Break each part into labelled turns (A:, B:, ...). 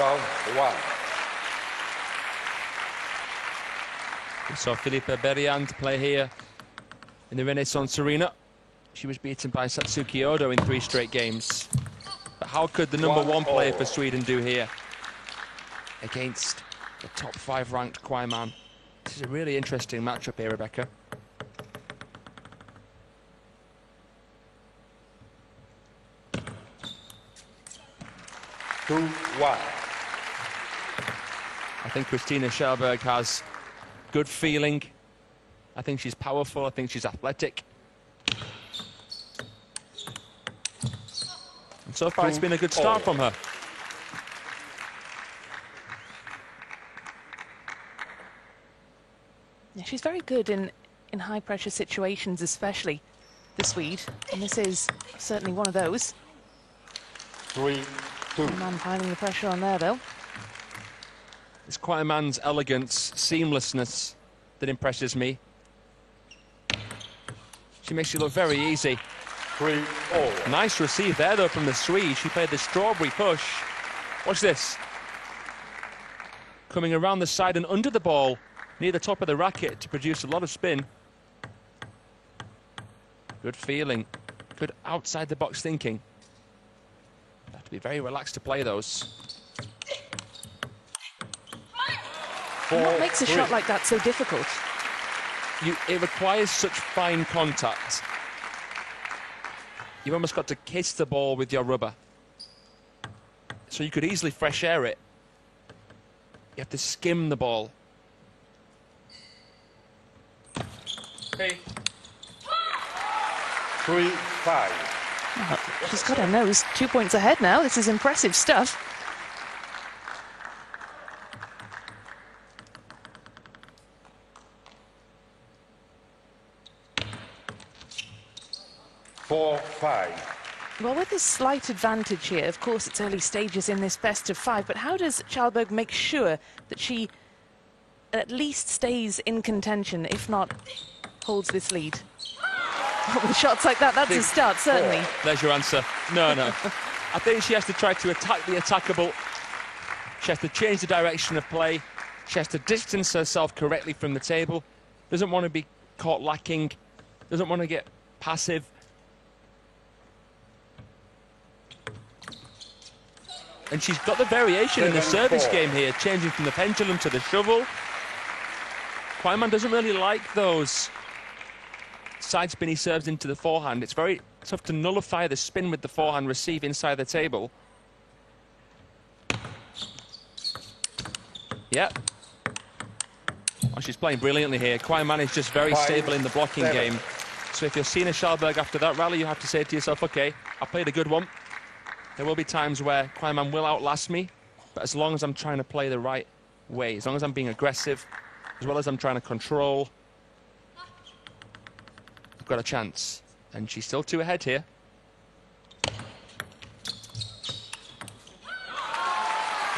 A: Round 1.
B: We saw Philippa Berriand play here in the Renaissance Arena. She was beaten by Satsuki Odo in 3 straight games. But how could the number 1 player for Sweden do here against the top 5 ranked Kuai man? This is a really interesting matchup here, Rebecca.
A: Two, 1.
B: I think Christina Kallberg has good feeling. I think she's powerful. I think she's athletic. And so far, it's been a good start from her.
C: Yeah, she's very good in high-pressure situations, especially the Swede. And this is certainly one of those.
A: 3, 2.
C: The man piling the pressure on there, though.
B: It's quite a man's elegance, seamlessness that impresses me. She makes it look very easy.
A: 3-0.
B: Nice receive there, though, from the Swede. She played the strawberry push. Watch this. Coming around the side and under the ball, near the top of the racket to produce a lot of spin. Good feeling. Good outside-the-box thinking. You have to be very relaxed to play those.
C: What makes a shot like that so difficult?
B: It requires such fine contact. You've almost got to kiss the ball with your rubber. So you could easily fresh air it. You have to skim the ball.
A: Okay. 3-5.
C: Oh, she's got her nose 2 points ahead now. This is impressive stuff.
A: 4-5.
C: Well, with this slight advantage here, of course, it's early stages in this best of 5, but how does Kallberg make sure that she at least stays in contention, if not holds this lead? Oh, with shots like that, that's a start, certainly.
B: There's your answer. No, no. I think she has to try to attack the attackable. She has to change the direction of play. She has to distance herself correctly from the table. Doesn't want to be caught lacking. Doesn't want to get passive. And she's got the variation in the service game here, changing from the pendulum to the shovel. Kuai doesn't really like those side spinny serves into the forehand. It's very tough to nullify the spin with the forehand receive inside the table. Yep. Oh, she's playing brilliantly here. Kuai is just very stable in the blocking game. So if you're seeing a Kallberg after that rally, you have to say to yourself, okay, I played a good one. There will be times where Kuai will outlast me, but as long as I'm trying to play the right way, as long as I'm being aggressive, as well as I'm trying to control, I've got a chance. And she's still 2 ahead here.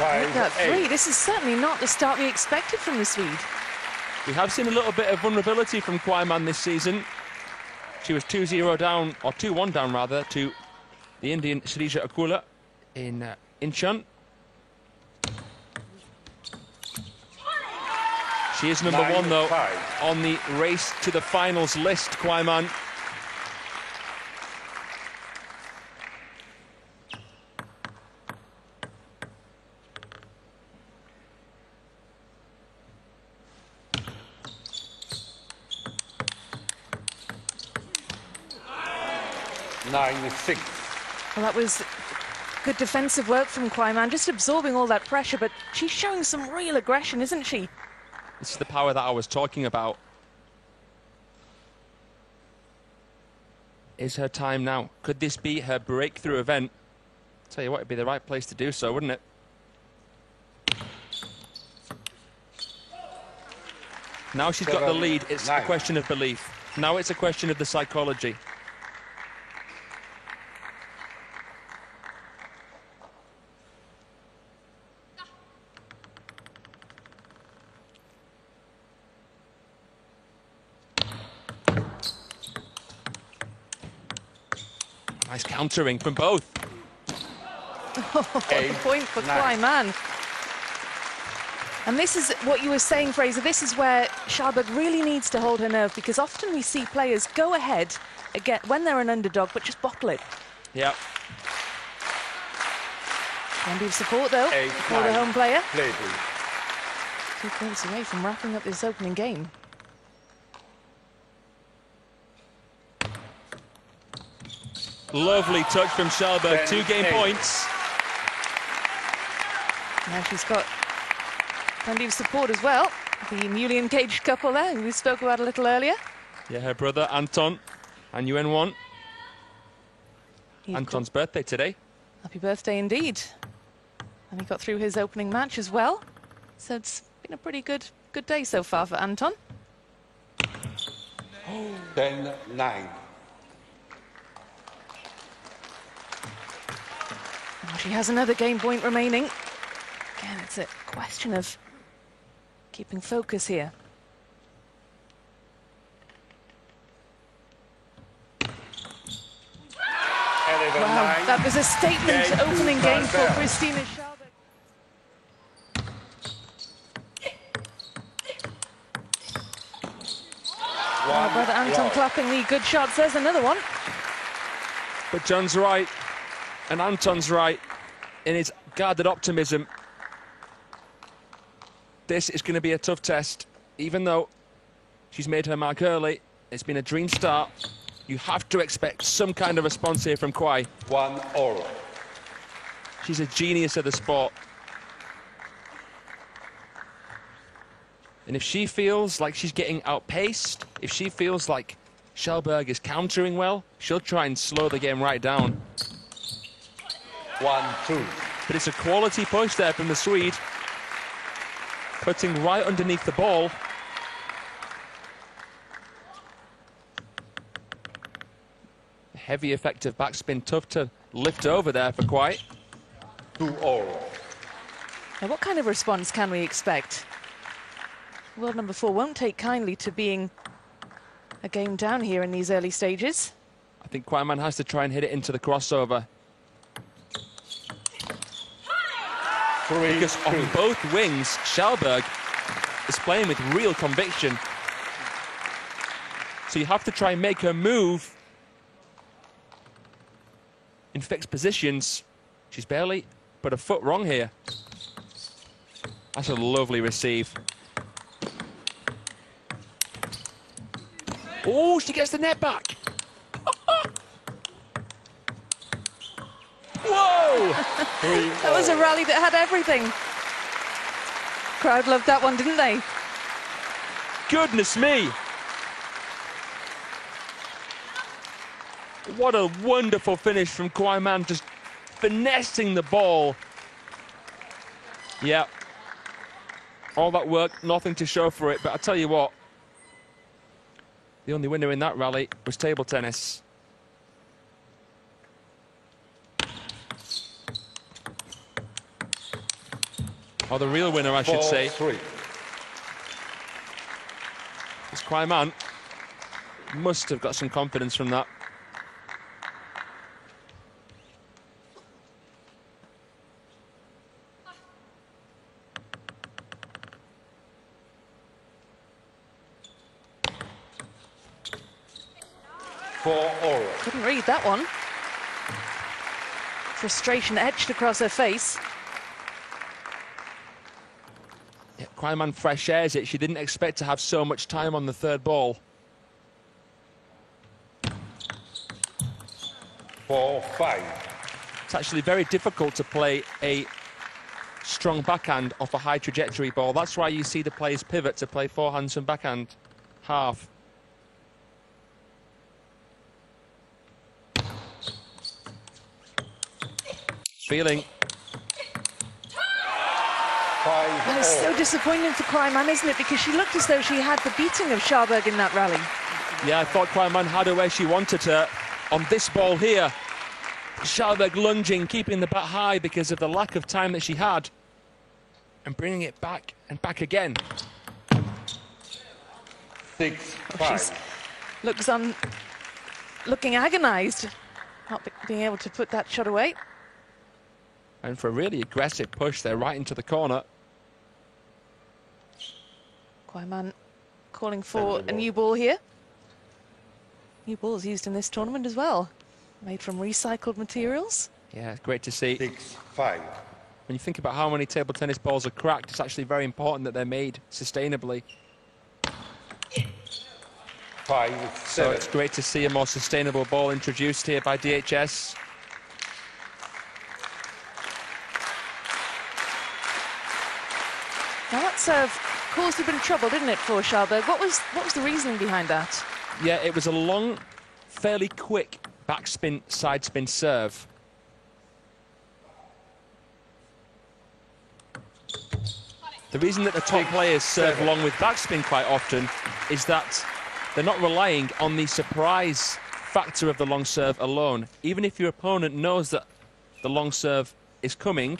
C: Look at 3. This is certainly not the start we expected from the Swede.
B: We have seen a little bit of vulnerability from Kuai this season. She was 2-0 down, or 2-1 down rather, to the Indian Srija Akula in Incheon. She is number 1 though on the race to the finals list, Kuai.
C: Well, that was good defensive work from Kuai, just absorbing all that pressure, but she's showing some real aggression, isn't she?
B: This is the power that I was talking about. Is her time now? Could this be her breakthrough event? Tell you what, it'd be the right place to do so, wouldn't it? Now she's got the lead. It's a question of belief. Now it's a question of the psychology. Nice countering from both.
C: Oh, point for Kuai. And this is what you were saying, Fraser. This is where Kallberg really needs to hold her nerve, because often we see players go ahead again when they're an underdog, but just bottle it.
B: Yeah.
C: Plenty of support, though, for the home player. 2 points away from wrapping up this opening game.
B: Lovely touch from Kallberg. 2 game points.
C: Now she's got plenty of support as well. The newly engaged couple there, who we spoke about a little earlier.
B: Yeah, her brother Anton and UN1.
C: He's
B: Anton's birthday today.
C: Happy birthday indeed. And he got through his opening match as well. So it's been a pretty good day so far for Anton.
A: 10-9.
C: And she has another game point remaining. Again, it's a question of keeping focus here. Wow, that was a statement opening game for Christina Kallberg. Oh, brother Anton clapping the good shots. There's another one.
B: But John's right, and Anton's right in his guarded optimism. This is going to be a tough test, even though she's made her mark early. It's been a dream start. You have to expect some kind of response here from Kuai.
A: 1-all.
B: She's a genius of the sport. And if she feels like she's getting outpaced, if she feels like Kallberg is countering well, she'll try and slow the game right down.
A: 1-2.
B: But it's a quality push there from the Swede. Putting right underneath the ball. Heavy effective backspin, tough to lift over there for Kuai.
A: 2-all.
C: Now, what kind of response can we expect? World number 4 won't take kindly to being a game down here in these early stages.
B: I think Kuai has to try and hit it into the crossover.
A: 3-2.
B: Because on both wings, Kallberg is playing with real conviction. So you have to try and make her move in fixed positions. She's barely but a foot wrong here. That's a lovely receive. Oh, she gets the net back. Whoa!
C: That was a rally that had everything. Crowd loved that one, didn't they?
B: Goodness me! What a wonderful finish from Kuai, just finessing the ball. Yeah. All that work, nothing to show for it, but I tell you what, the only winner in that rally was table tennis. Or the real winner, I should say.
A: 4-3.
B: This Kuai must have got some confidence from that.
C: Couldn't read that one. Frustration etched across her face.
B: Yeah, Kuai fresh airs it. She didn't expect to have so much time on the third ball.
A: 4-5.
B: It's actually very difficult to play a strong backhand off a high trajectory ball. That's why you see the players pivot to play forehands and backhand half. Feeling.
C: That is so disappointing for Kuai, isn't it? Because she looked as though she had the beating of Kallberg in that rally.
B: Yeah, I thought Kuai had her where she wanted her on this ball here. Kallberg lunging, keeping the bat high because of the lack of time that she had, and bringing it back and back again.
A: 6-5.
C: Looking agonised, not being able to put that shot away.
B: And for a really aggressive push there, right into the corner.
C: Kuai calling for a new ball here. New balls used in this tournament as well, made from recycled materials.
B: Yeah, it's great to see.
A: 6-5.
B: When you think about how many table tennis balls are cracked, it's actually very important that they're made sustainably.
A: 5-7.
B: So it's great to see a more sustainable ball introduced here by DHS.
C: Now that serve caused a bit of trouble, didn't it, for Kallberg? What was the reasoning behind that?
B: Yeah, it was a long, fairly quick backspin, side spin serve. The reason that the top players serve long with backspin quite often is that they're not relying on the surprise factor of the long serve alone. Even if your opponent knows that the long serve is coming,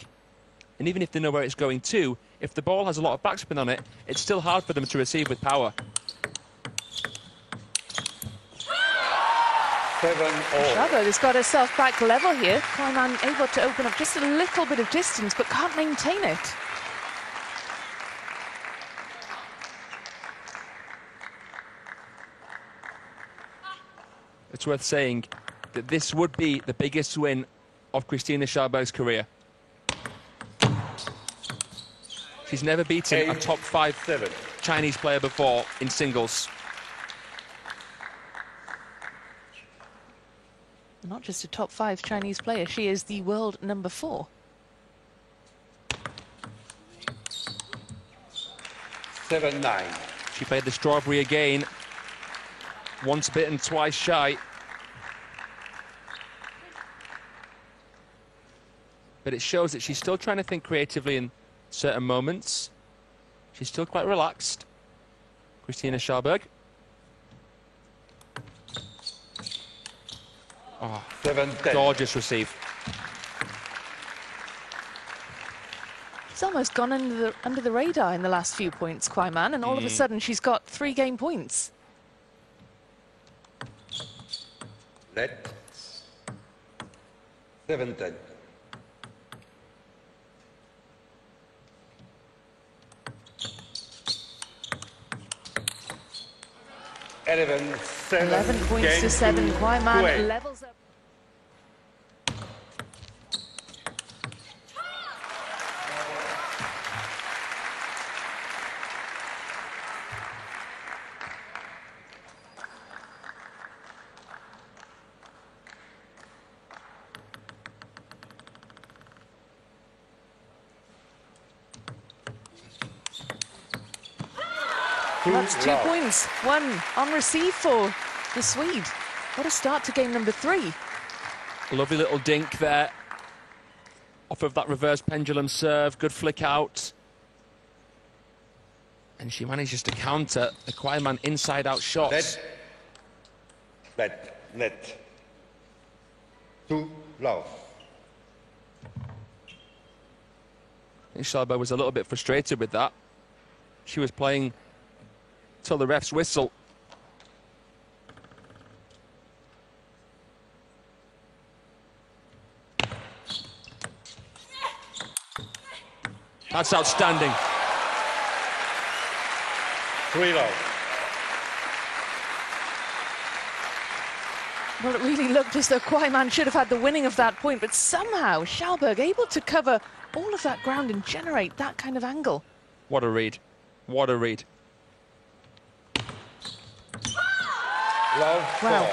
B: and even if they know where it's going to, if the ball has a lot of backspin on it, it's still hard for them to receive with power.
A: 7-all.
C: Kallberg has got herself back level here. Kuai able to open up just a little bit of distance, but can't maintain it.
B: It's worth saying that this would be the biggest win of Christina Kallberg's career. She's never beaten a top 5 Chinese player before in singles.
C: Not just a top 5 Chinese player, she is the world number 4.
A: 7-9.
B: She played the strawberry again. Once bitten, twice shy. But it shows that she's still trying to think creatively in certain moments. She's still quite relaxed. Christina Kallberg. Oh,
A: 7-10.
B: gorgeous receive.
C: She's almost gone under the radar in the last few points, Kuai, and all of a sudden she's got 3 game points.
A: Let. 7-10. Eleven,
C: 11 points
A: game
C: to 7. Kuai
A: Kuai.
C: levels up. That's 2 points. 1 on receive for the Swede. What a start to game number 3.
B: A lovely little dink there. Off of that reverse pendulum serve. Good flick out. And she manages to counter the Kuai inside-out shots.
A: Net. 2 love.
B: I think Kallberg was a little bit frustrated with that. She was playing till the ref's whistle. That's outstanding.
A: 3 love.
C: Well, it really looked as though Kuai should have had the winning of that point, but somehow Kallberg able to cover all of that ground and generate that kind of angle.
B: What a read. What a read.
A: Love.
C: Wow.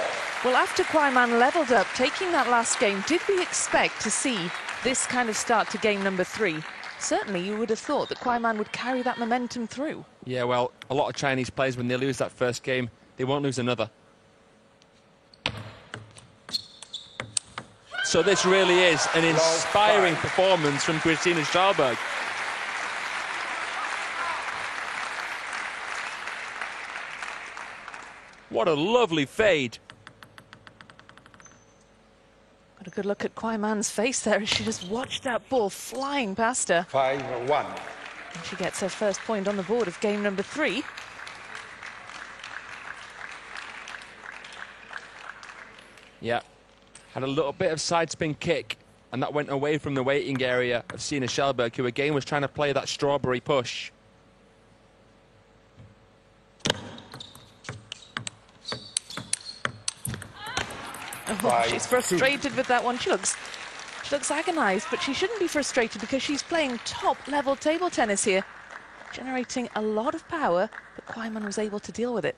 A: 4.
C: Well, after Kuai levelled up, taking that last game, did we expect to see this kind of start to game number 3? Certainly, you would have thought that Kuai would carry that momentum through.
B: Yeah, well, a lot of Chinese players, when they lose that first game, they won't lose another. So this really is an inspiring performance from Christina Kallberg. What a lovely fade.
C: Got a good look at Kuai face there as she just watched that ball flying past her.
A: 5-1.
C: And she gets her first point on the board of game number 3.
B: Yeah, had a little bit of side spin kick, and that went away from the waiting area of Christina Kallberg, who again was trying to play that strawberry push.
C: Oh, she's frustrated with that one. She looks agonized, but she shouldn't be frustrated because she's playing top-level table tennis here, generating a lot of power, but Kuai was able to deal with it.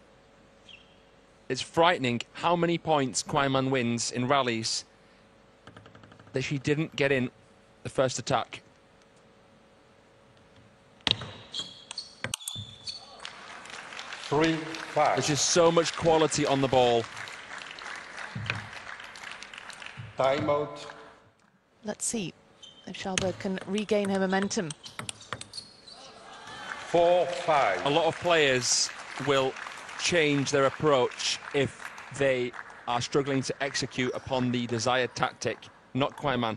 B: It's frightening how many points Kuai wins in rallies that she didn't get in the first attack.
A: There's
B: just so much quality on the ball.
A: Timeout.
C: Let's see if Kallberg can regain her momentum.
A: 4-5.
B: A lot of players will change their approach if they are struggling to execute upon the desired tactic. Not Kuai.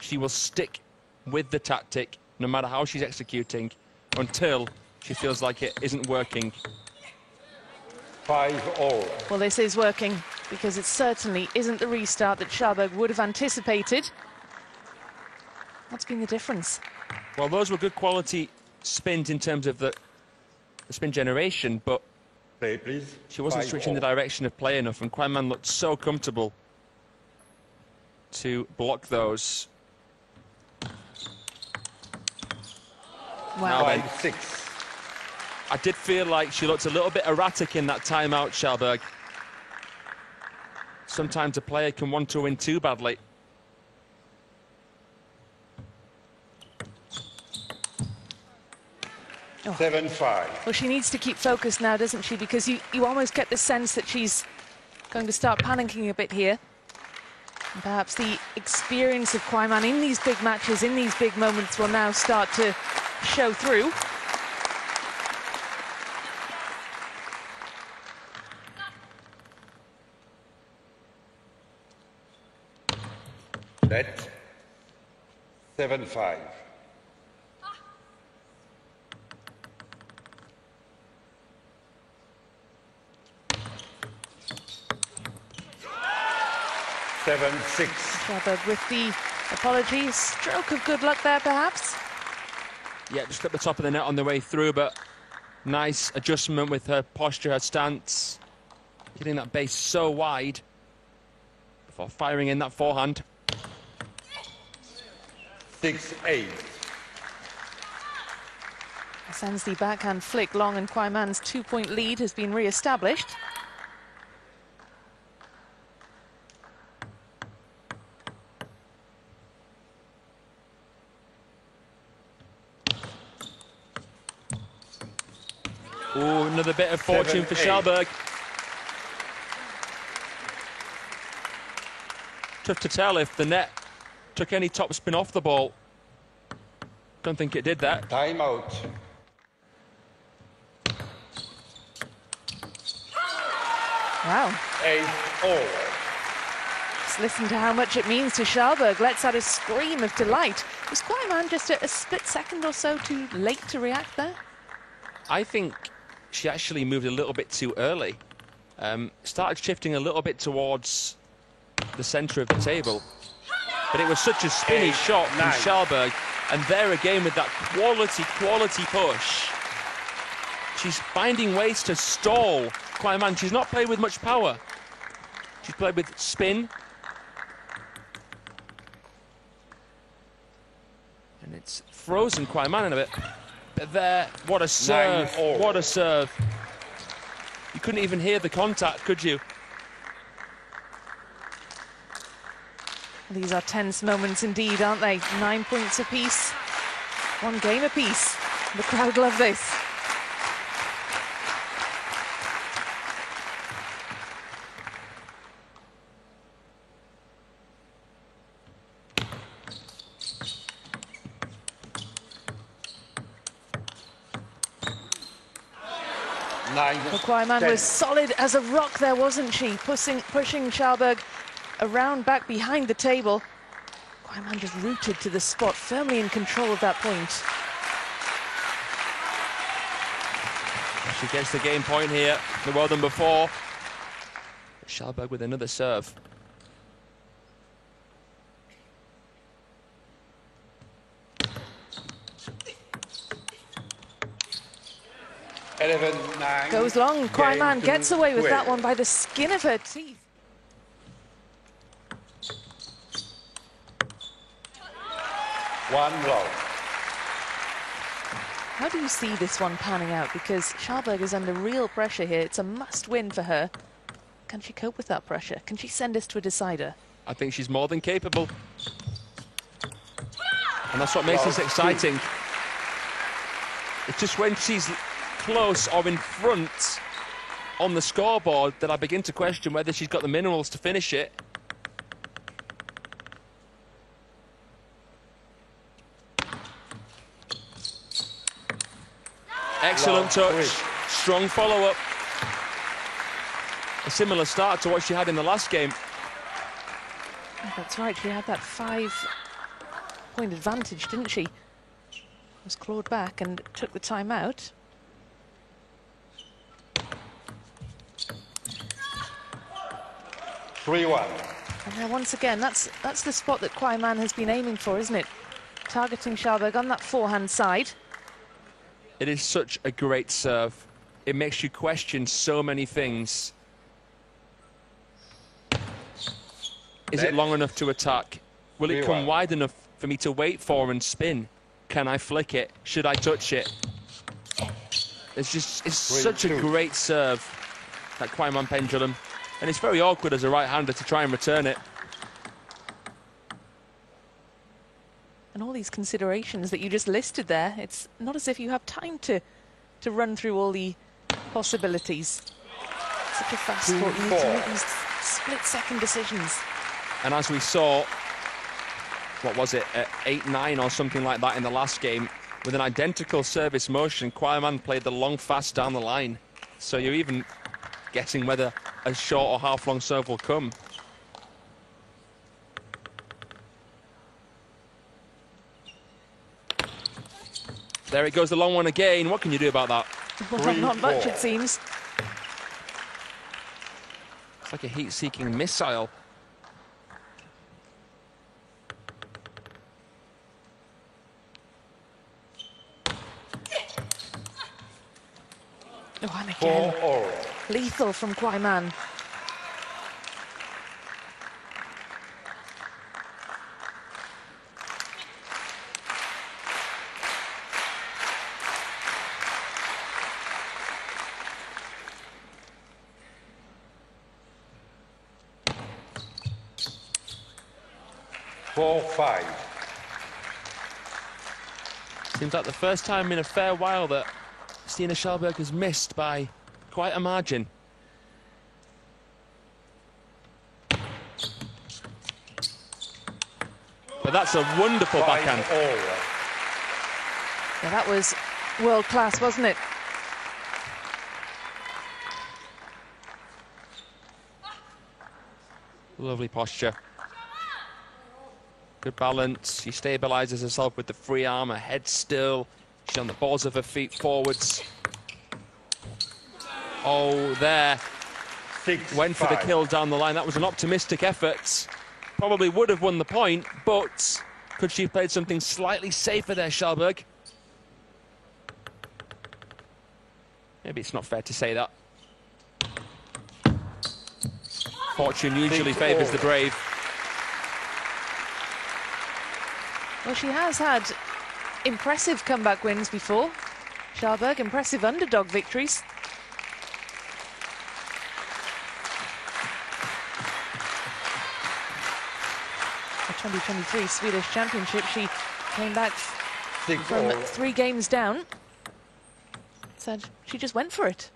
B: She will stick with the tactic no matter how she's executing until she feels like it isn't working.
A: 5-all.
C: Well, this is working because it certainly isn't the restart that Kallberg would have anticipated. What's been the difference?
B: Well, those were good quality spins in terms of the spin generation, but
A: Play, please.
B: she wasn't switching the direction of play enough, and Kuai looked so comfortable to block those.
C: Wow.
A: 5-6.
B: I did feel like she looked a little bit erratic in that timeout, Kallberg. Sometimes a player can want to win too badly.
C: Oh.
A: 7-5.
C: Well, she needs to keep focused now, doesn't she? Because you almost get the sense that she's going to start panicking a bit here. And perhaps the experience of Kuai in these big matches, in these big moments, will now start to show through.
A: Net. 7-5.
C: Kallberg with the apology. Stroke of good luck there, perhaps.
B: Yeah, just at the top of the net on the way through, but nice adjustment with her posture, her stance. Hitting that base so wide before firing in that forehand.
A: 6-8.
C: Sends the backhand flick long, and Kuai 2-point lead has been re-established.
B: Ooh, another bit of fortune for Kallberg. Tough to tell if the net took any topspin off the ball. Don't think it did that.
A: Timeout.
C: Wow.
A: 8-all.
C: Just listen to how much it means to Kallberg. Lets out a scream of delight. Was Kuai just a split second or so too late to react there?
B: I think she actually moved a little bit too early. Started shifting a little bit towards the centre of the table. But it was such a spinny shot from Kallberg. And there again with that quality push. She's finding ways to stall Kuai. She's not played with much power. She's played with spin. And it's frozen Kuai in a bit. But there, what a serve, what a serve. You couldn't even hear the contact, could you?
C: These are tense moments indeed, aren't they? 9 points apiece, 1 game apiece. The crowd love this. Kuai was solid as a rock there, wasn't she? Pushing Kallberg around back behind the table. Kuai just rooted to the spot, firmly in control of that point.
B: She gets the game point here, more than before. Kallberg with another serve.
A: Goes
C: long. Kuai gets away with that one by the skin of her teeth.
A: 1 love.
C: How do you see this one panning out? Because Kallberg is under real pressure here. It's a must-win for her. Can she cope with that pressure? Can she send us to a decider?
B: I think she's more than capable. And that's what makes this exciting. It's just when she's close or in front on the scoreboard that I begin to question whether she's got the minerals to finish it. Excellent touch, strong follow-up. A similar start to what she had in the last game.
C: That's right, she had that 5-point advantage, didn't she? Was clawed back and took the time out.
A: (3-1).
C: And now once again, that's the spot that Kuai has been aiming for, isn't it? Targeting Kallberg on that forehand side.
B: It is such a great serve. It makes you question so many things. Is it long enough to attack? Will it come wide enough for me to wait for and spin? Can I flick it? Should I touch it? It's such a great serve, that Kuai pendulum. And it's very awkward as a right-hander to try and return it.
C: And all these considerations that you just listed there, it's not as if you have time to run through all the possibilities. Such a fast sport, you need to make these split-second decisions.
B: And as we saw, what was it, 8-9 or something like that in the last game, with an identical service motion, Kuai played the long fast down the line. So you're even guessing whether a short or half-long serve will come. There it goes, the long one again. What can you do about that?
C: Well, not much, it seems.
B: It's like a heat-seeking missile.
C: Oh, and again, lethal from Kuai.
B: Seems like the first time in a fair while that Christina Kallberg has missed by quite a margin. But that's a wonderful backhand.
C: Yeah, that was world class, wasn't it?
B: Lovely posture. Good balance. She stabilizes herself with the free arm, her head still. She's on the balls of her feet forwards. Oh, there. Went for the kill down the line. That was an optimistic effort. Probably would have won the point, but could she have played something slightly safer there, Kallberg? Maybe it's not fair to say that. Fortune usually favours the brave.
C: Well, she has had impressive comeback wins before. Kallberg, impressive underdog victories. The 2023 Swedish Championship, she came back from 3 games down. Said she just went for it.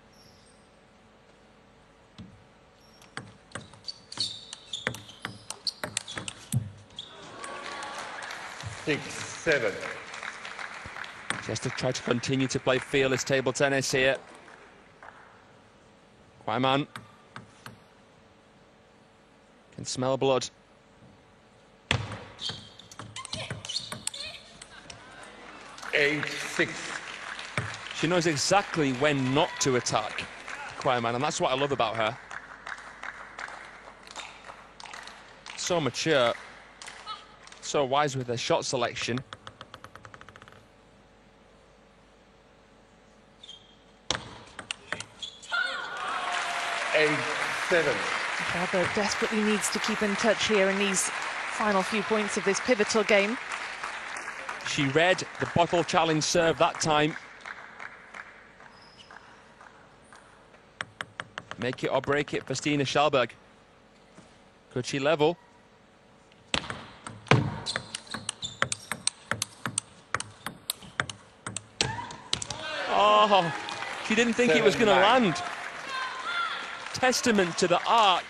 B: She has to try to continue to play fearless table tennis here. Kuai can smell blood. She knows exactly when not to attack, Kuai, and that's what I love about her. So mature, so wise with her shot selection.
C: Kallberg desperately needs to keep in touch here in these final few points of this pivotal game.
B: She read the bottle challenge serve that time. Make it or break it for Stina Kallberg. Could she level? Oh, she didn't think it was going to land. Testament to the arc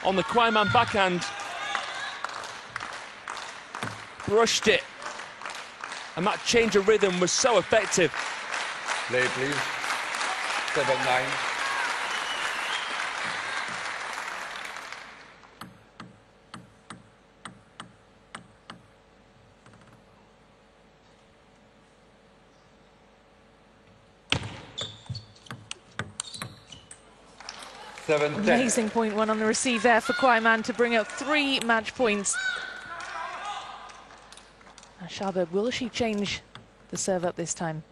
B: on the Kuai man backhand. Brushed it. And that change of rhythm was so effective.
A: Play, please. 7-9.
C: Amazing point one on the receive there for Kuai man to bring up 3 match points. Now Kallberg, will she change the serve up this time?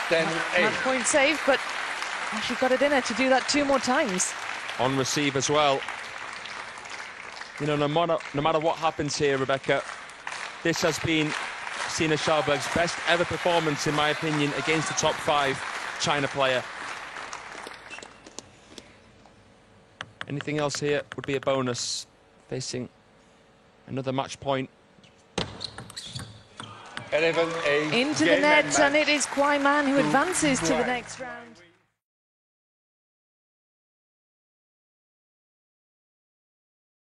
C: Match point save, but she got it in her to do that 2 more times.
B: On receive as well. You know, no matter what happens here, Rebecca, this has been Stina Kallberg's best ever performance, in my opinion, against the top 5 China player. Anything else here would be a bonus, facing another match point.
A: 11-8.
C: Into the net, and it is Kuai man who advances to the next round.